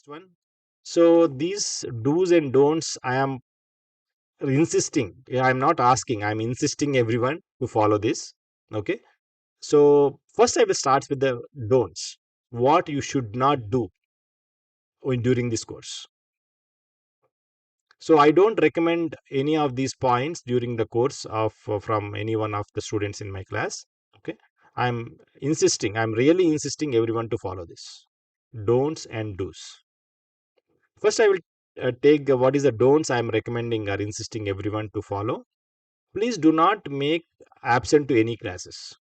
one. So these do's and don'ts, I am insisting. I'm not asking. I'm insisting everyone to follow this. Okay. So first, I will start with the don'ts. What you should not do during this course. So I don't recommend any of these points during the course of from any one of the students in my class. Okay. I'm really insisting everyone to follow this. Don'ts and do's. First, I will take what is the don'ts I am recommending or insisting everyone to follow. Please do not make absent to any classes.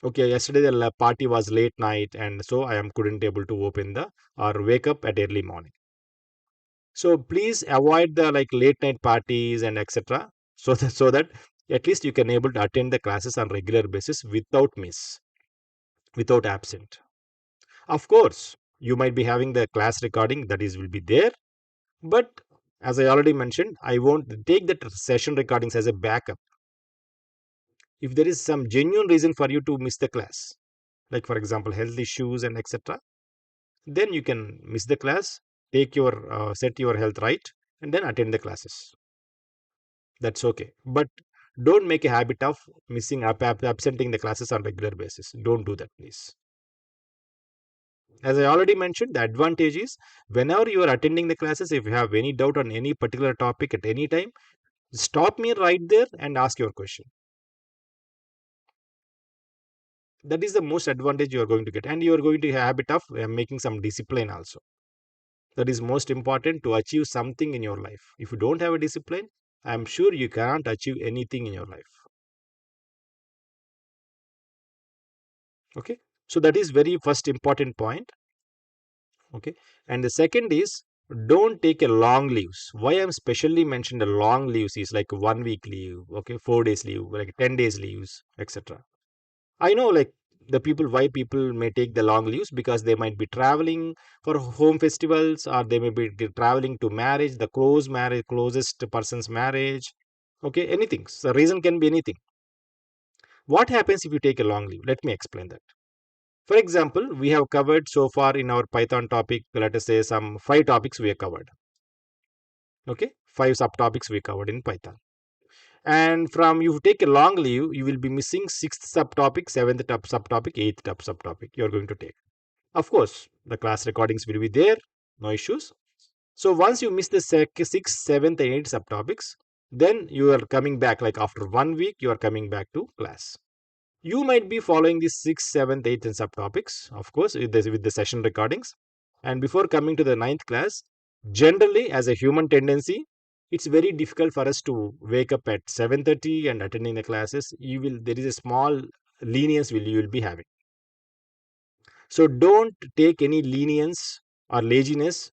Okay, yesterday the party was late night, and so I am couldn't able to open the or wake up at early morning. So please avoid the like late night parties and etc. So that at least you can able to attend the classes on regular basis without miss, without absent. Of course, you might be having the class recording that is will be there. But as I already mentioned, I won't take that session recordings as a backup. If there is some genuine reason for you to miss the class, like for example, health issues and etc., then you can miss the class, take your set your health right, and then attend the classes. That's okay. But don't make a habit of absenting the classes on regular basis. Don't do that, please. As I already mentioned, the advantage is whenever you are attending the classes, if you have any doubt on any particular topic at any time, stop me right there and ask your question. That is the most advantage you are going to get, and you are going to have a habit of making some discipline also. That is most important to achieve something in your life. If you don't have a discipline, I am sure you cannot achieve anything in your life. Okay, so that is very first important point. Okay, and the second is don't take a long leaves. Why I'm specially mentioned a long leaves is like 1 week leave, okay, 4 days leave, like 10 days leaves, etc. I know like the people why people may take the long leaves because they might be traveling for home festivals, or they may be traveling to marriage, the closest person's marriage. Okay, anything. So the reason can be anything. What happens if you take a long leave? Let me explain that. For example, we have covered so far in our Python topic, let us say some 5 topics we have covered. Okay, 5 subtopics we covered in Python. And from you take a long leave, you will be missing sixth subtopic, seventh subtopic, eighth subtopic. You are going to take. Of course, the class recordings will be there, no issues. So once you miss the sixth, seventh, and eighth subtopics, then you are coming back. Like after 1 week, you are coming back to class. You might be following the sixth, seventh, eighth, and subtopics, of course, with the session recordings. And before coming to the ninth class, generally, as a human tendency, it's very difficult for us to wake up at 7:30 and attending the classes. There is a small lenience you will be having. So don't take any lenience or laziness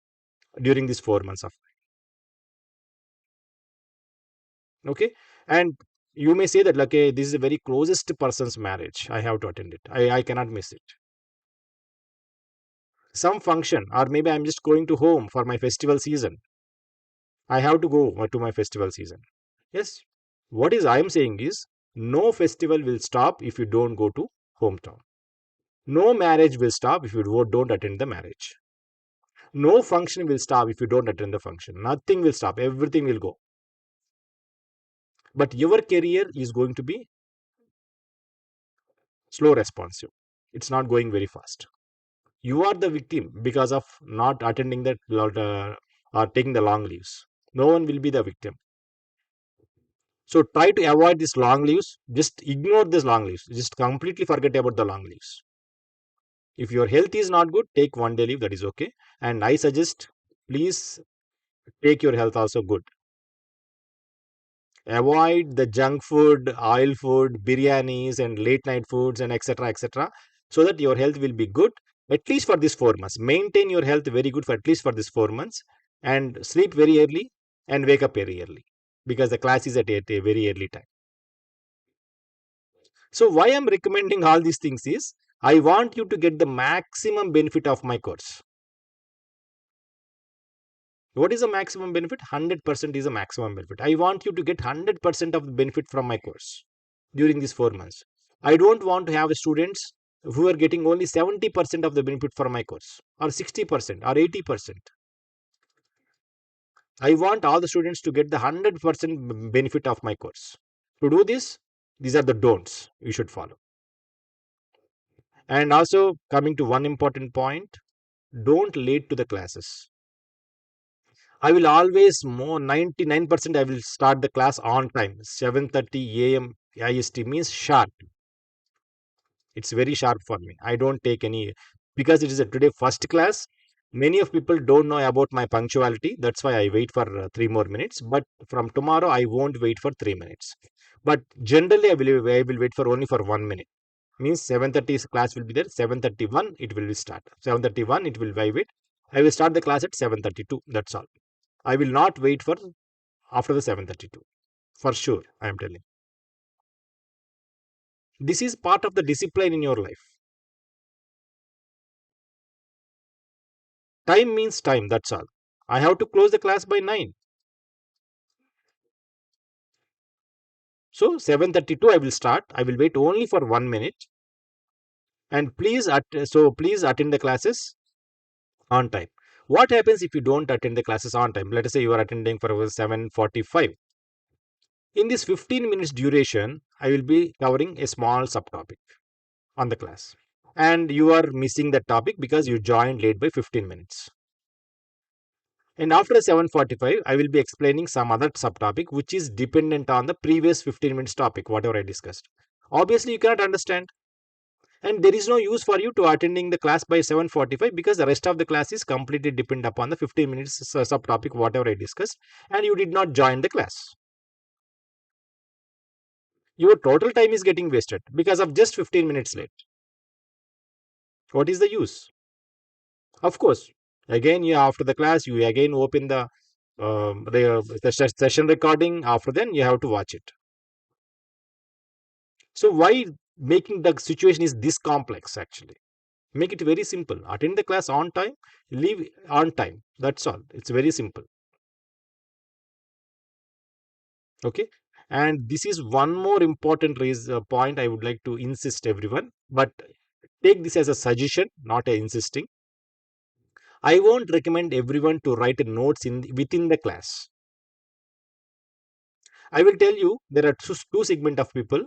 during these 4 months of okay. And you may say that okay, this is the very closest person's marriage. I have to attend it. I cannot miss it. Some function, or maybe I'm just going to home for my festival season. I have to go to my festival season. Yes. What is I'm saying is no festival will stop if you don't go to hometown. No marriage will stop if you don't attend the marriage. No function will stop if you don't attend the function. Nothing will stop. Everything will go. But your career is going to be slow responsive. It's not going very fast. You are the victim because of not attending that or taking the long leaves. No one will be the victim. So try to avoid these long leaves. Just ignore these long leaves. Just completely forget about the long leaves. If your health is not good, take 1 day leave. That is okay. And I suggest please take your health also good. Avoid the junk food, oil food, biryanis, and late night foods, and etc. etc. so that your health will be good at least for these 4 months. Maintain your health very good for at least for these 4 months, and sleep very early and wake up very early because the class is at a very early time. So why I'm recommending all these things is I want you to get the maximum benefit of my course. What is the maximum benefit? 100% is a maximum benefit. I want you to get 100% of the benefit from my course during these 4 months. I don't want to have students who are getting only 70% of the benefit for my course, or 60% or 80%. I want all the students to get the 100% benefit of my course. To do this, these are the don'ts you should follow. And also, coming to one important point, don't late to the classes. I will always more 99% I will start the class on time. 7:30 a.m. IST means sharp. It's very sharp for me. I don't take any, because it is a today first class. Many of people don't know about my punctuality. That's why I wait for 3 more minutes. But from tomorrow, I won't wait for 3 minutes. But generally, I will wait for only for 1 minute. Means 7:30 class will be there. 7:31 it will start. 7:31 it will wait. I will start the class at 7:32. That's all. I will not wait for after the 7:32. For sure, I am telling. This is part of the discipline in your life. Time means time, that's all. I have to close the class by 9. So 7:32 I will start. I will wait only for 1 minute. And please attend the classes on time. What happens if you don't attend the classes on time? Let us say you are attending for 7:45. In this 15 minutes duration, I will be covering a small subtopic on the class. And you are missing that topic because you joined late by 15 minutes. And after 7:45, I will be explaining some other subtopic which is dependent on the previous 15 minutes topic, whatever I discussed. Obviously, you cannot understand. And there is no use for you to attending the class by 7:45 because the rest of the class is completely dependent upon the 15 minutes subtopic, whatever I discussed, and you did not join the class. Your total time is getting wasted because of just 15 minutes late. What is the use? Of course, again, you after the class, you again open the session recording. After then, you have to watch it. So why making the situation is this complex actually? Make it very simple. Attend the class on time, leave on time. That's all. It's very simple. Okay. And this is one more important point I would like to insist everyone. But take this as a suggestion, not a insisting. I won't recommend everyone to write notes within the class. I will tell you there are two segment of people.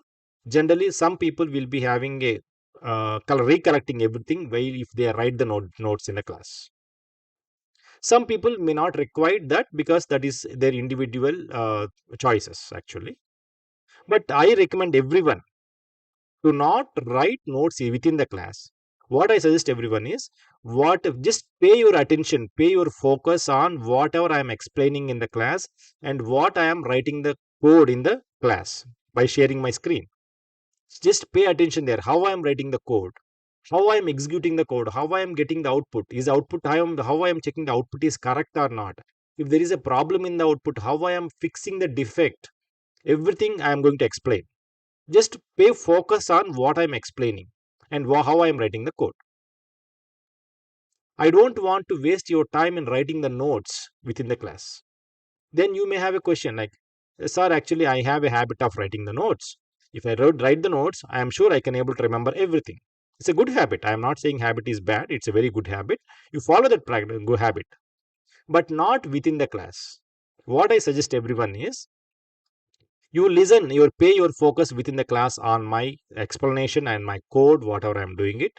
Generally, some people will be having a recollecting everything while if they write the notes in the class. Some people may not require that because that is their individual choices actually. But I recommend everyone to not write notes within the class. What I suggest everyone is just pay your attention, pay your focus on whatever I am explaining in the class and what I am writing the code in the class by sharing my screen. Just pay attention there. How I am writing the code, how I am executing the code, how I am getting the output. Is output how I am checking the output is correct or not? If there is a problem in the output, how I am fixing the defect. Everything I am going to explain. Just pay focus on what I'm explaining and how I'm writing the code. I don't want to waste your time in writing the notes within the class. Then you may have a question like, sir, actually, I have a habit of writing the notes. If I write the notes, I am sure I can able to remember everything. It's a good habit. I am not saying habit is bad. It's a very good habit. You follow that good habit, but not within the class. What I suggest everyone is you listen, you pay your focus within the class on my explanation and my code, whatever I'm doing it.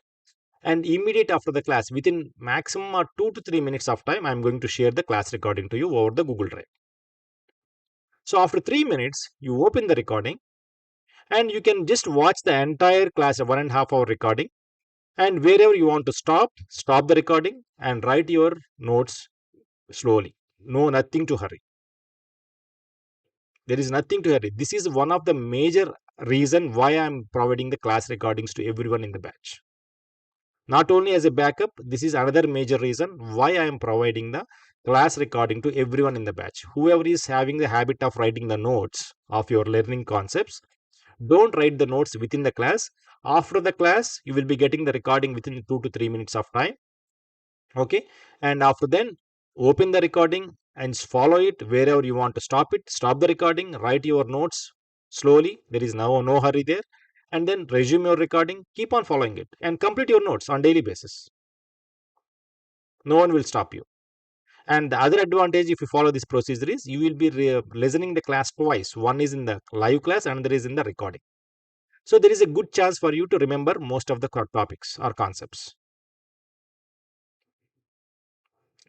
And immediate after the class, within maximum or 2 to 3 minutes of time, I'm going to share the class recording to you over the Google Drive. So after 3 minutes, you open the recording and you can just watch the entire class, a 1.5 hour recording. And wherever you want to stop the recording and write your notes slowly. No, nothing to hurry. There is nothing to hurry. This is one of the major reason why I'm providing the class recordings to everyone in the batch. Not only as a backup, this is another major reason why I am providing the class recording to everyone in the batch. Whoever is having the habit of writing the notes of your learning concepts, don't write the notes within the class. After the class, you will be getting the recording within 2 to 3 minutes of time. Okay. And after then, open the recording and follow it wherever you want to stop it. Stop the recording, write your notes slowly. There is no hurry there. and then resume your recording, keep on following it, and complete your notes on daily basis. No one will stop you. And the other advantage, if you follow this procedure, is you will be listening the class twice. One is in the live class, and another is in the recording. So there is a good chance for you to remember most of the topics or concepts.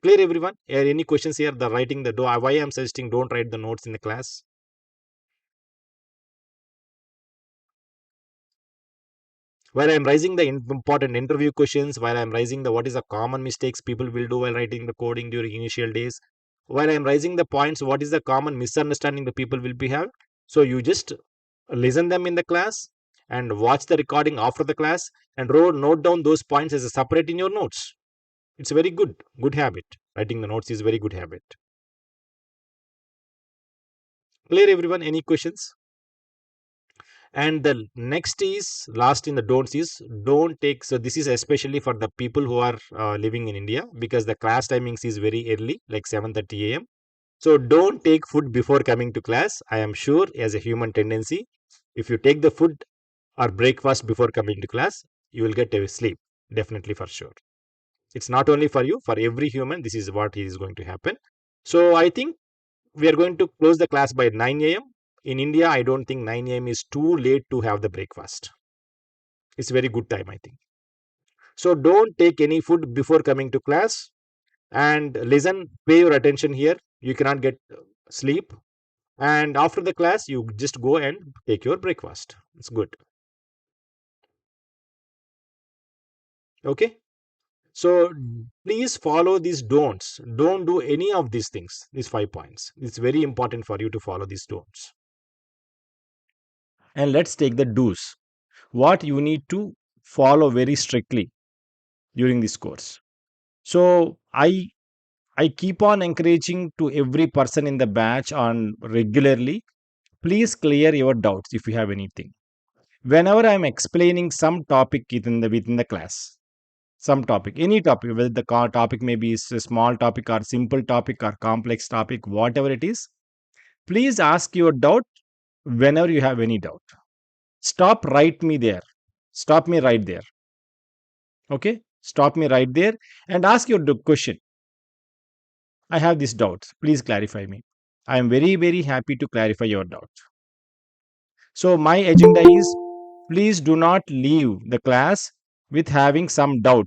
Clear, everyone? Any questions here? The writing the why I am suggesting don't write the notes in the class. While I'm raising the important interview questions, while I'm raising the what is the common mistakes people will do while writing the coding during initial days, while I'm raising the points, what is the common misunderstanding the people will be have. So you just listen them in the class and watch the recording after the class and note down those points as a separate in your notes. It's a very good habit. Writing the notes is a very good habit. Clear, everyone? Any questions? And the next is last in the don'ts is don't take. So this is especially for the people who are living in India, because the class timings is very early, like 7:30 a.m. So don't take food before coming to class. I am sure as a human tendency, if you take the food or breakfast before coming to class, you will get a sleep, definitely, for sure. It's not only for you, for every human this is what is going to happen. So I think we are going to close the class by 9 a.m. In India, I don't think 9 a.m. is too late to have the breakfast. It's a very good time, I think. So don't take any food before coming to class, and listen, pay your attention here. You cannot get sleep. And after the class, you just go and take your breakfast. It's good. Okay. So please follow these don'ts. Don't do any of these things, these 5 points. It's very important for you to follow these don'ts. And let's take the do's. What you need to follow very strictly during this course. So I keep on encouraging to every person in the batch on regularly. Please clear your doubts if you have anything. Whenever I'm explaining some topic within the class, some topic, any topic, whether the topic may be a small topic or simple topic or complex topic, whatever it is, please ask your doubt whenever you have any doubt. Stop right me there. Stop me right there. Okay? Stop me right there and ask your question. I have this doubt. Please clarify me. I am very, very happy to clarify your doubt. So my agenda is, please do not leave the class with having some doubt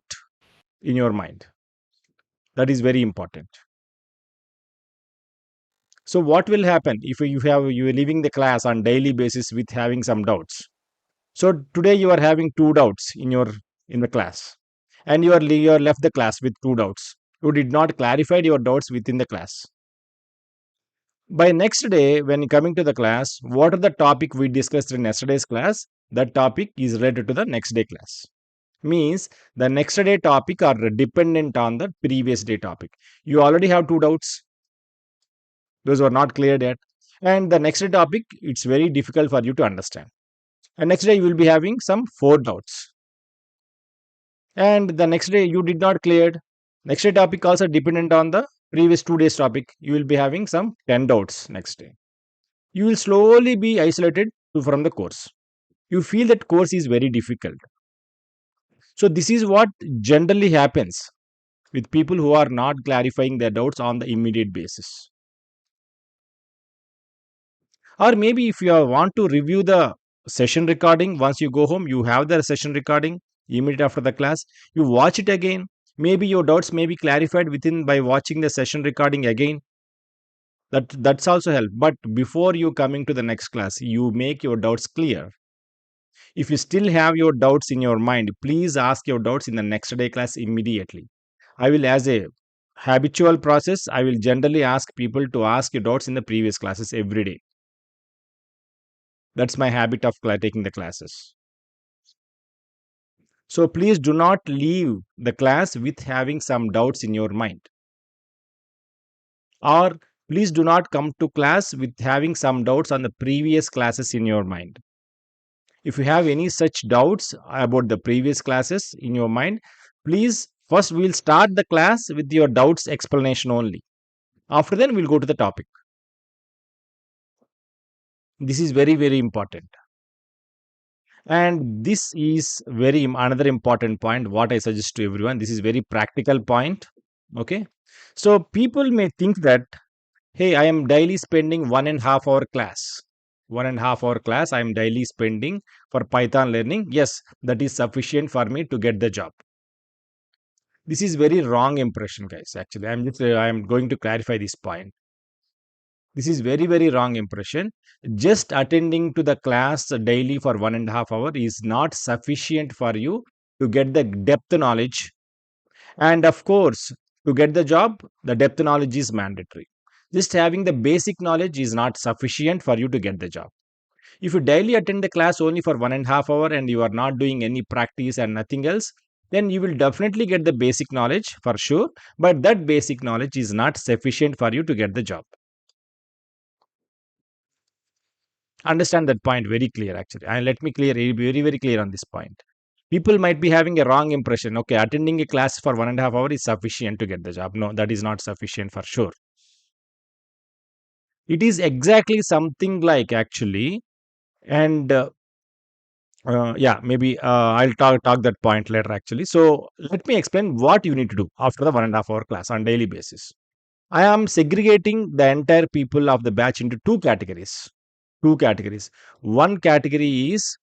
in your mind. That is very important. So what will happen if you are leaving the class on daily basis with having some doubts? So today you are having two doubts in the class, and you are left the class with two doubts. You did not clarify your doubts within the class. By next day, when coming to the class, what are the topic we discussed in yesterday's class? That topic is related to the next day class. Means the next day topic are dependent on the previous day topic. You already have two doubts. Those were not cleared yet. And the next day topic, it's very difficult for you to understand. And next day you will be having some four doubts. And the next day you did not cleared. Next day topic also dependent on the previous 2 days topic. You will be having some 10 doubts next day. You will slowly be isolated from the course. You feel that course is very difficult. So this is what generally happens with people who are not clarifying their doubts on the immediate basis. Or maybe if you want to review the session recording, once you go home, you have the session recording immediately after the class, you watch it again. Maybe your doubts may be clarified within by watching the session recording again. That's also help. But before you coming to the next class, you make your doubts clear. If you still have your doubts in your mind, please ask your doubts in the next day class immediately. I will, as a habitual process, I will generally ask people to ask your doubts in the previous classes every day. That's my habit of taking the classes. So please do not leave the class with having some doubts in your mind. Or please do not come to class with having some doubts on the previous classes in your mind. If you have any such doubts about the previous classes in your mind, please first we'll start the class with your doubts explanation only. After then we'll go to the topic. This is very, very important. And this is very another important point what I suggest to everyone. This is very practical point. Okay. So people may think that, hey, I am daily spending 1.5 hour class. 1.5 hour class I am daily spending for Python learning. Yes, that is sufficient for me to get the job. This is very wrong impression, guys. Actually, I'm going to clarify this point. This is very, very wrong impression. Just attending to the class daily for 1.5 hour is not sufficient for you to get the depth knowledge. And of course, to get the job, the depth knowledge is mandatory. Just having the basic knowledge is not sufficient for you to get the job. If you daily attend the class only for 1.5 hour and you are not doing any practice and nothing else, then you will definitely get the basic knowledge for sure. But that basic knowledge is not sufficient for you to get the job. Understand that point very clear actually, and let me clear very, very clear on this point. People might be having a wrong impression. Okay, attending a class for 1.5 hour is sufficient to get the job. No, that is not sufficient for sure. It is exactly something like actually, and yeah, maybe I'll talk that point later actually. So let me explain what you need to do after the 1.5 hour class on daily basis. I am segregating the entire people of the batch into two categories. Two categories. One category is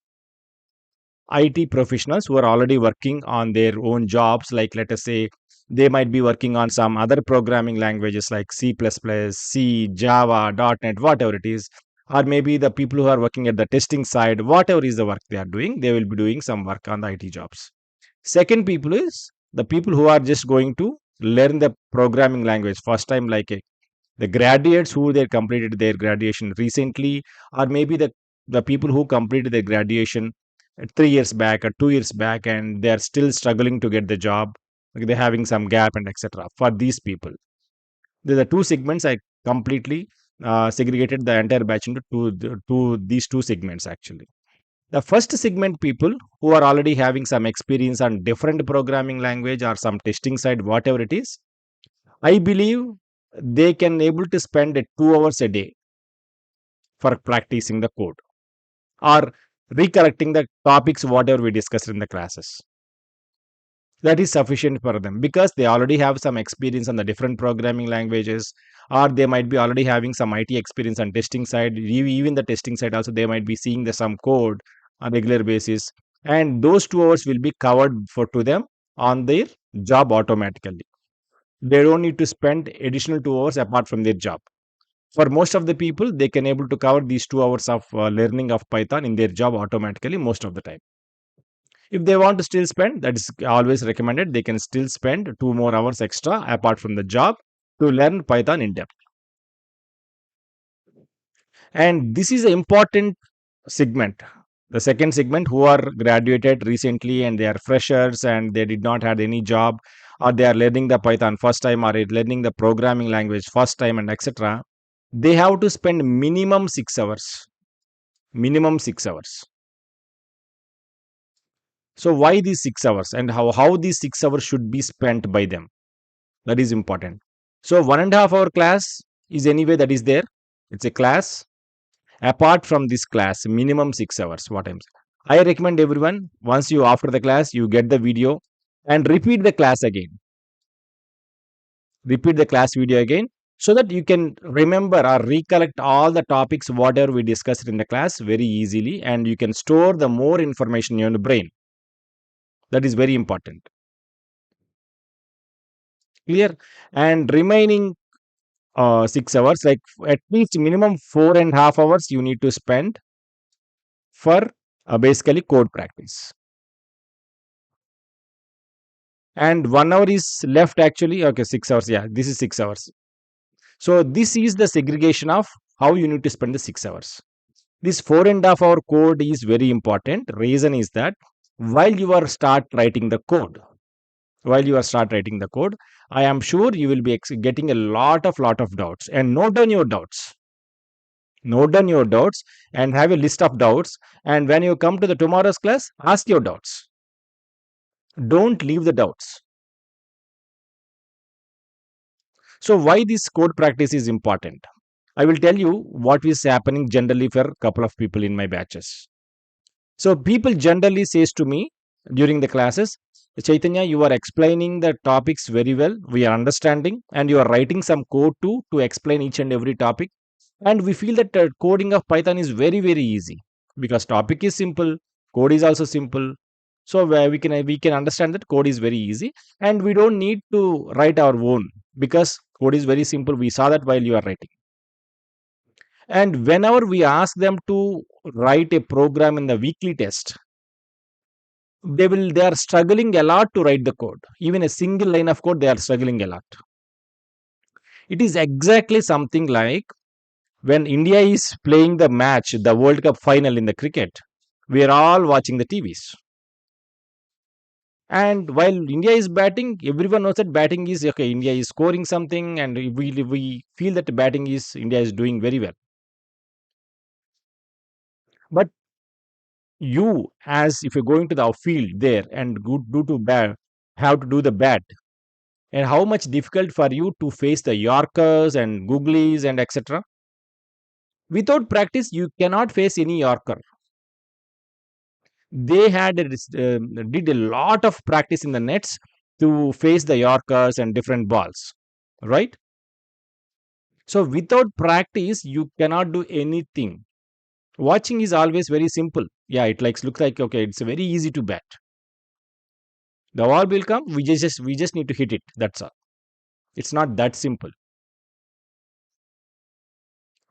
IT professionals who are already working on their own jobs, like let us say they might be working on some other programming languages like C++, C, Java, .NET, whatever it is, or maybe the people who are working at the testing side, whatever is the work they are doing, they will be doing some work on the IT jobs. Second people is the people who are just going to learn the programming language first time, like the graduates who they completed their graduation recently, or maybe the people who completed their graduation 3 years back or 2 years back and they are still struggling to get the job, like they're having some gap and etc. For these people, there are two segments. I completely segregated the entire batch into these two segments actually. The first segment, people who are already having some experience on different programming language or some testing side, whatever it is, I believe they can able to spend 2 hours a day for practicing the code or recollecting the topics whatever we discussed in the classes. That is sufficient for them because they already have some experience on the different programming languages, or they might be already having some IT experience on testing side. Even the testing side also they might be seeing the some code on regular basis, and those 2 hours will be covered for to them on their job automatically. They don't need to spend additional 2 hours apart from their job. For most of the people, they can able to cover these 2 hours of learning of Python in their job automatically most of the time. If they want to still spend, that is always recommended, they can still spend 2 more hours extra apart from the job to learn Python in depth. And this is an important segment. The second segment, who are graduated recently and they are freshers and they did not had any job, or they are learning the Python first time, or learning the programming language first time and etc. They have to spend minimum 6 hours. Minimum 6 hours. So why these 6 hours and how these 6 hours should be spent by them? That is important. So 1.5 hour class is anyway that is there. It's a class. Apart from this class, minimum 6 hours. What I'm saying. I recommend everyone once you after the class you get the video and repeat the class again. Repeat the class video again so that you can remember or recollect all the topics whatever we discussed in the class very easily, and you can store the more information in your brain. That is very important. Clear? And remaining 6 hours, like at least minimum 4.5 hours you need to spend for basically code practice. And 1 hour is left actually. Okay, 6 hours. Yeah, this is 6 hours. So this is the segregation of how you need to spend the 6 hours. This 4.5 hour code is very important. Reason is that while you are start writing the code, I am sure you will be getting a lot of doubts. And note down your doubts and have a list of doubts. And when you come to the tomorrow's class, ask your doubts. Don't leave the doubts. So why this code practice is important? I will tell you what is happening generally for a couple of people in my batches. So people generally says to me during the classes, Chaitanya, you are explaining the topics very well. We are understanding, and you are writing some code too to explain each and every topic. And we feel that coding of Python is very very easy because topic is simple, code is also simple. So where we can understand that code is very easy, and we don't need to write our own because code is very simple. We saw that while you are writing. And whenever we ask them to write a program in the weekly test, they are struggling a lot to write the code. Even a single line of code, they are struggling a lot. It is exactly something like when India is playing the match, the World Cup final in the cricket, we are all watching the TVs. And while India is batting, everyone knows that batting is okay. India is scoring something, and we feel that batting is India is doing very well. But you, as if you're going to the field there and go, do to bat, have to do the bat, and how much difficult for you to face the Yorkers and Googlies and etc. Without practice, you cannot face any Yorker. They did a lot of practice in the nets to face the Yorkers and different balls, right? So without practice, you cannot do anything. Watching is always very simple. Yeah, it looks like okay, it's very easy to bat. The ball will come. We just need to hit it. That's all. It's not that simple.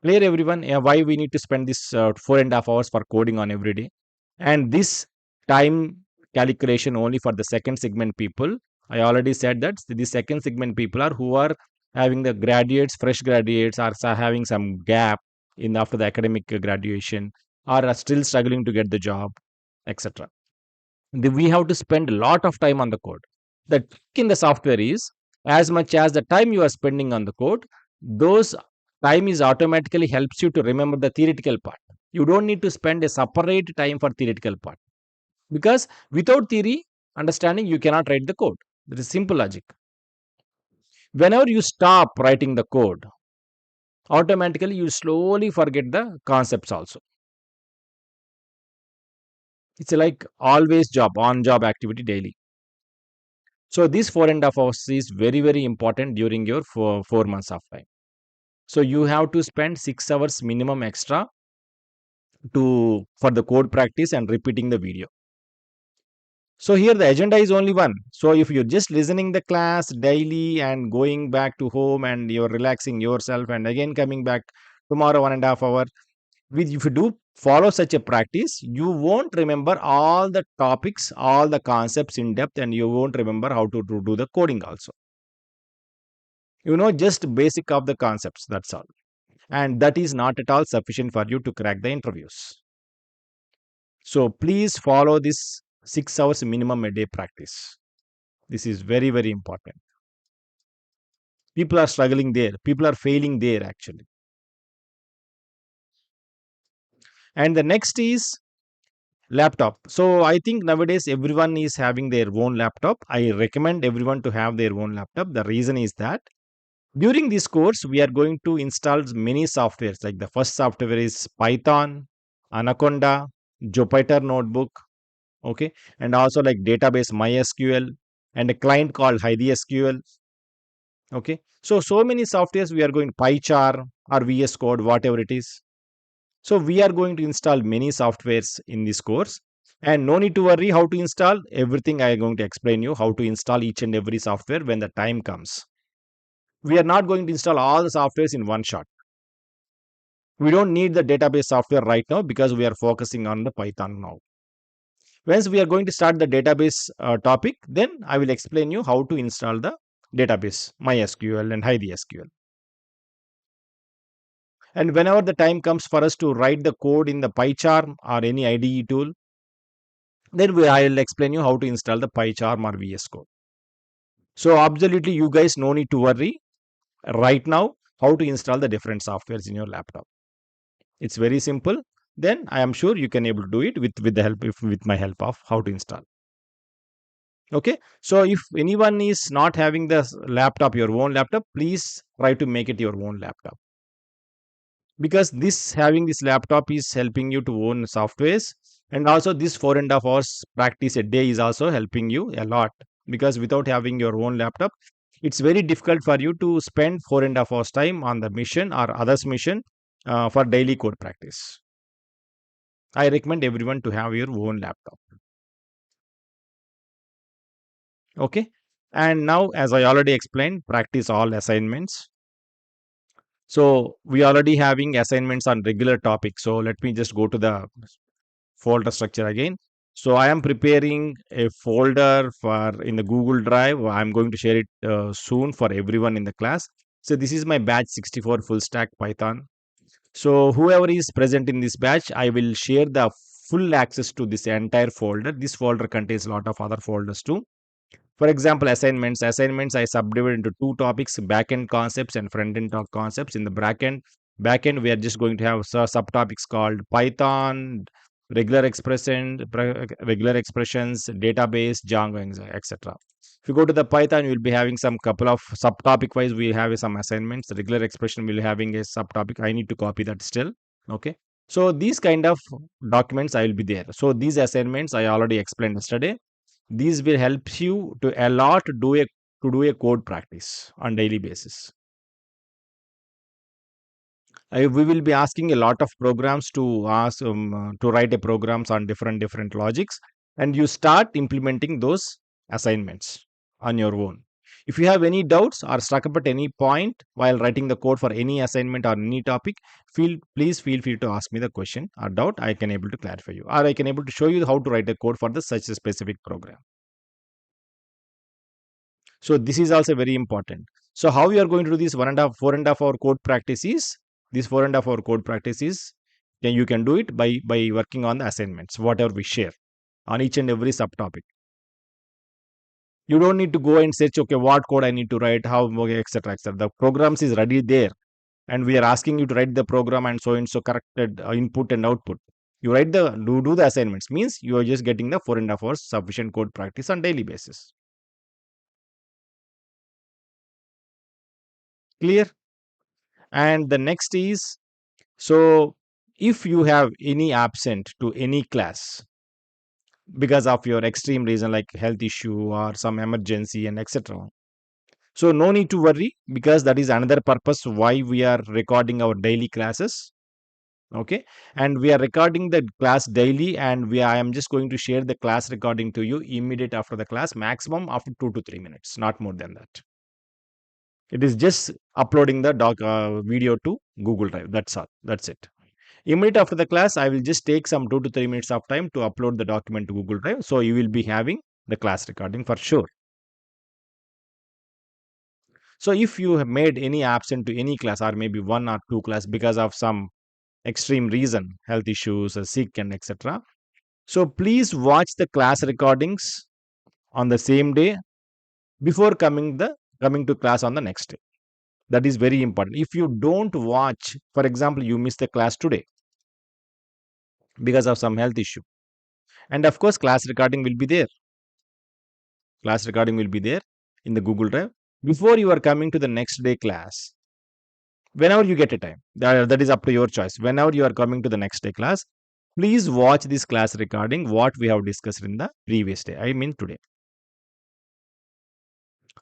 Clear everyone, why we need to spend this 4.5 hours for coding on every day, and this time calculation only for the second segment people. I already said that the second segment people are who are having the graduates, fresh graduates, are having some gap in after the academic graduation, or are still struggling to get the job, etc. We have to spend a lot of time on the code. The trick in the software is, as much as the time you are spending on the code, those time is automatically helps you to remember the theoretical part. You don't need to spend a separate time for theoretical part because without theory understanding, you cannot write the code. That is simple logic. Whenever you stop writing the code, automatically you slowly forget the concepts also. It's like always job on job activity daily. So this 4.5 hours is very very important during your 4 months of time. So you have to spend 6 hours minimum extra to for the code practice and repeating the video. So here the agenda is only one. So if you're just listening the class daily and going back to home and you're relaxing yourself and again coming back tomorrow 1.5 hour, with if you do follow such a practice, you won't remember all the topics, all the concepts in depth, and you won't remember how to do the coding also. You know, just basic of the concepts, that's all. And that is not at all sufficient for you to crack the interviews. So please follow this 6 hours minimum a day practice. This is very very important. People are struggling there, people are failing there actually. And the next is laptop. So I think nowadays everyone is having their own laptop. I recommend everyone to have their own laptop. The reason is that during this course we are going to install many softwares. Like the first software is Python, Anaconda, Jupyter Notebook, okay, and also like database MySQL and a client called HighSQL, okay. So many softwares we are going PyChar or VS Code, whatever it is. So we are going to install many softwares in this course, and no need to worry how to install everything. I am going to explain you how to install each and every software when the time comes. We are not going to install all the softwares in one shot. We don't need the database software right now because we are focusing on the Python now. Once we are going to start the database topic, then I will explain you how to install the database, MySQL and HighSQL. And whenever the time comes for us to write the code in the PyCharm or any IDE tool, then I'll explain you how to install the PyCharm or VS Code. So absolutely, you guys no need to worry right now how to install the different softwares in your laptop. It's very simple. Then I am sure you can able to do it with the help with my help of how to install. Okay. So if anyone is not having the laptop, your own laptop, please try to make it your own laptop, because this having this laptop is helping you to own softwares And also this 4.5 hours practice a day is also helping you a lot, because without having your own laptop, it's very difficult for you to spend 4.5 hours time on the mission or others mission for daily code practice. I recommend everyone to have your own laptop. Okay. And now, as I already explained, practice all assignments. So we already having assignments on regular topics. So let me just go to the folder structure again. So I am preparing a folder for in the Google Drive. I'm going to share it soon for everyone in the class. So this is my batch 64 full stack Python. So whoever is present in this batch, I will share the full access to this entire folder. This folder contains a lot of other folders too. For example, assignments. Assignments I subdivided into two topics: backend concepts and front-end concepts. In the backend, we are just going to have subtopics called Python, regular expressions, database, Django, etc. If you go to the Python, you will be having some couple of subtopic wise. We have some assignments. Regular expression will having a subtopic. I need to copy that still. Okay. So these kind of documents I will be there. So these assignments I already explained yesterday. These will help you to a lot to do a code practice on daily basis. We will be asking a lot of programs to ask to write a programs on different logics, and you start implementing those assignments on your own. If you have any doubts or stuck up at any point while writing the code for any assignment or any topic, please feel free to ask me the question or doubt. I can able to clarify you, or I can able to show you how to write a code for the such a specific program. So this is also very important. So how you are going to do this 4.5 hour code practices? This 4.5 hour code practices, then you can do it by working on the assignments, whatever we share on each and every subtopic. You don't need to go and search, okay, what code I need to write, how, okay, etc., etc. The programs is ready there, and we are asking you to write the program and so corrected input and output. You write do the assignments, means you are just getting the 4.5 hours sufficient code practice on daily basis. Clear? And the next is, so if you have any absent to any class because of your extreme reason like health issue or some emergency and etc. So no need to worry, because that is another purpose why we are recording our daily classes. Okay. And we are recording the class daily, and I am just going to share the class recording to you immediate after the class, maximum after 2 to 3 minutes, not more than that. It is just uploading the video to Google Drive. That's all. That's it. Immediate after the class, I will just take some 2 to 3 minutes of time to upload the document to Google Drive. So you will be having the class recording for sure. So if you have made any absent to any class or maybe one or two class because of some extreme reason, health issues, sick and etc. So please watch the class recordings on the same day before coming to class on the next day. That is very important. If you don't watch, for example, you miss the class today because of some health issue, and of course class recording will be there in the Google Drive before you are coming to the next day class. Whenever you get a time, that is up to your choice. Whenever you are coming to the next day class, please watch this class recording what we have discussed in the previous day, I mean today,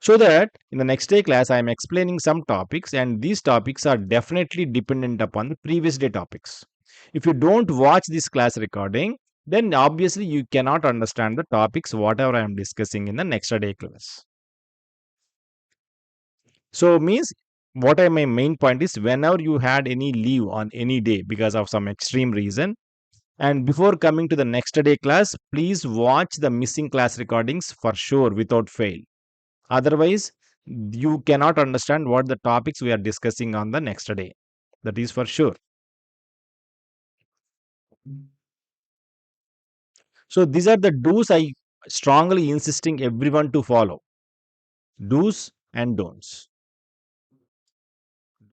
so that in the next day class I am explaining some topics, and these topics are definitely dependent upon the previous day topics. If you don't watch this class recording, then obviously you cannot understand the topics whatever I am discussing in the next day class. So means what I my main point is, whenever you had any leave on any day because of some extreme reason, and before coming to the next day class, please watch the missing class recordings for sure without fail. Otherwise, you cannot understand what the topics we are discussing on the next day. That is for sure. So these are the do's I strongly insisting everyone to follow. Do's and don'ts.